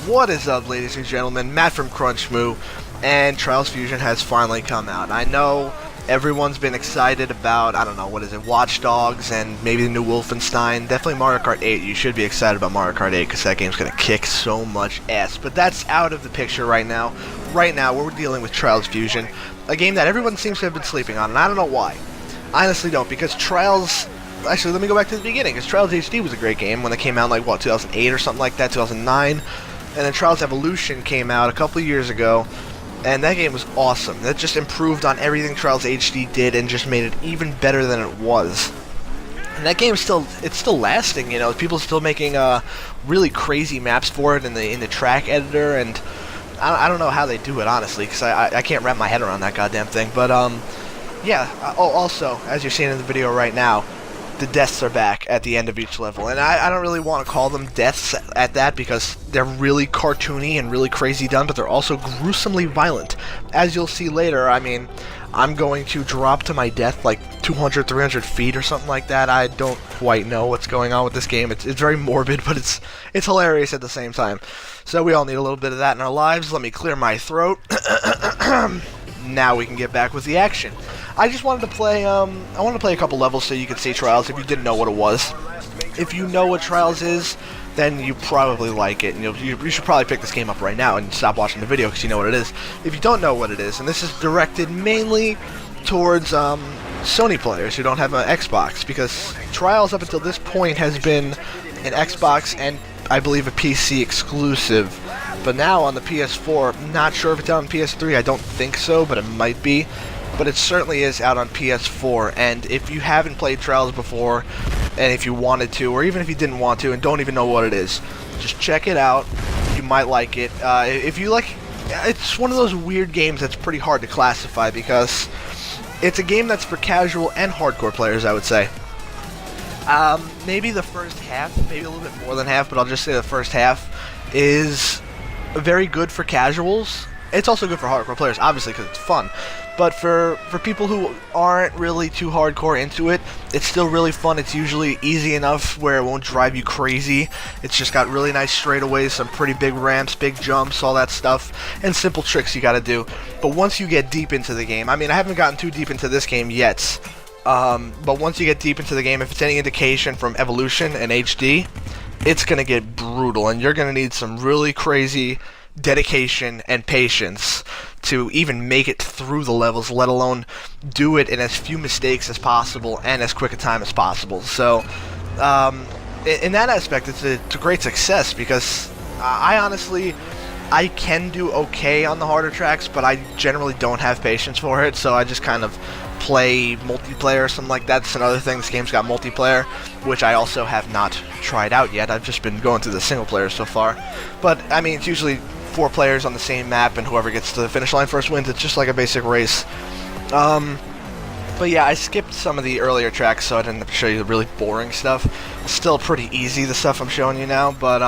What is up, ladies and gentlemen? Matt from Crunchmoo, and Trials Fusion has finally come out. I know everyone's been excited about, I don't know, what is it, Watch Dogs and maybe the new Wolfenstein. Definitely Mario Kart 8. You should be excited about Mario Kart 8 because that game's going to kick so much ass. But that's out of the picture right now. Right now, we're dealing with Trials Fusion, a game that everyone seems to have been sleeping on, and I don't know why. I honestly don't, because Trials... Actually, let me go back to the beginning, because Trials HD was a great game when it came out, like, what, 2008 or something like that, 2009? And then Trials Evolution came out a couple of years ago, and that game was awesome. That just improved on everything Trials HD did and just made it even better than it was. And that game is still lasting, you know. People still making really crazy maps for it in the track editor, and I don't know how they do it, honestly, because I can't wrap my head around that goddamn thing. But yeah. Oh, also, as you're seeing in the video right now, the deaths are back at the end of each level, and I don't really want to call them deaths at that because they're really cartoony and really crazy done, but they're also gruesomely violent. As you'll see later, I mean, I'm going to drop to my death like 200, 300 feet or something like that. I don't quite know what's going on with this game. It's very morbid, but it's hilarious at the same time. So we all need a little bit of that in our lives. Let me clear my throat. Now we can get back with the action. I just wanted to play, I wanted to play a couple levels so you could see Trials if you didn't know what it was. If you know what Trials is, then you probably like it, and you should probably pick this game up right now and stop watching the video because you know what it is. If you don't know what it is, and this is directed mainly towards Sony players who don't have an Xbox, because Trials up until this point has been an Xbox and I believe a PC exclusive. But now on the PS4, not sure if it's out on PS3, I don't think so, but it might be. But it certainly is out on PS4, and if you haven't played Trials before, and if you wanted to, or even if you didn't want to and don't even know what it is, just check it out. You might like it. If you like, it's one of those weird games that's pretty hard to classify because it's a game that's for casual and hardcore players, I would say. Maybe the first half, maybe a little bit more than half, but I'll just say the first half is very good for casuals. It's also good for hardcore players, obviously, because it's fun. But for people who aren't really too hardcore into it, it's still really fun. It's usually easy enough where it won't drive you crazy. It's just got really nice straightaways, some pretty big ramps, big jumps, all that stuff, and simple tricks you gotta do. But once you get deep into the game, I mean, I haven't gotten too deep into this game yet, but once you get deep into the game, if it's any indication from Evolution and HD, it's gonna get brutal, and you're gonna need some really crazy dedication and patience to even make it through the levels, let alone do it in as few mistakes as possible and as quick a time as possible. So in that aspect, it's a great success because I honestly, I can do okay on the harder tracks, but I generally don't have patience for it, so I just kind of play multiplayer or something like that. That's another thing, this game's got multiplayer, which I also have not tried out yet. I've just been going through the single player so far. But, I mean, it's usually 4 players on the same map, and whoever gets to the finish line first wins. It's just like a basic race. But yeah, I skipped some of the earlier tracks, so I didn't have to show you the really boring stuff. It's still pretty easy, the stuff I'm showing you now, but,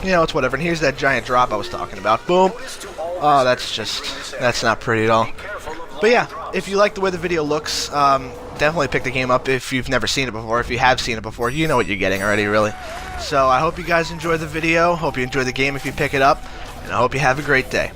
you know, it's whatever. And here's that giant drop I was talking about. Boom! Oh, that's not pretty at all. But yeah, if you like the way the video looks, definitely pick the game up if you've never seen it before. If you have seen it before, you know what you're getting already, really. So I hope you guys enjoy the video. Hope you enjoy the game if you pick it up. And I hope you have a great day.